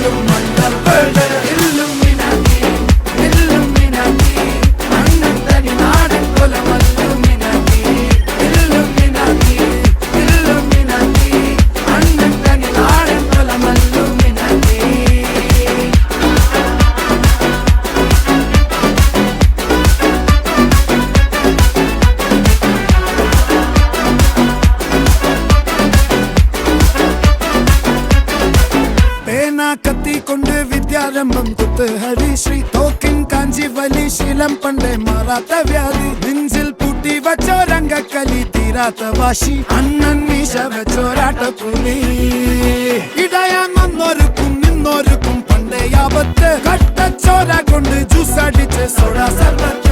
പോലും മണ്ടപ്പേട് Illuminati Illuminati അണ്ണൻ തനി നാടൻ കൊലമല്ലുമിനാറ്റി ഇല്ലുമിനാറ്റി ഇല്ലുമിനാറ്റി അണ്ണൻ തനി നാടൻ കൊലമല്ലുമിനാറ്റി. കത്തി കൊണ്ട് വിദ്യാരംഭം കുത്ത് ഹരിശ്രീ തോക്കിൻ കാഞ്ചി വലി ശീലം പണ്ടേ മാറാത്ത വ്യാധി നെഞ്ചിൽ പൂട്ടി വച്ചോരംഗക്കലി തീരാത്ത വാശി അണ്ണൻ മീശ വെച്ചോരാട്ട പുലി ഇടയാൻ വന്നോർക്കും നിന്നോർക്കും പണ്ടേ ആപത്ത് കട്ടച്ചോര കൊണ്ട് ജ്യൂസ് അടിച്ച് സോഡ സർബത്ത്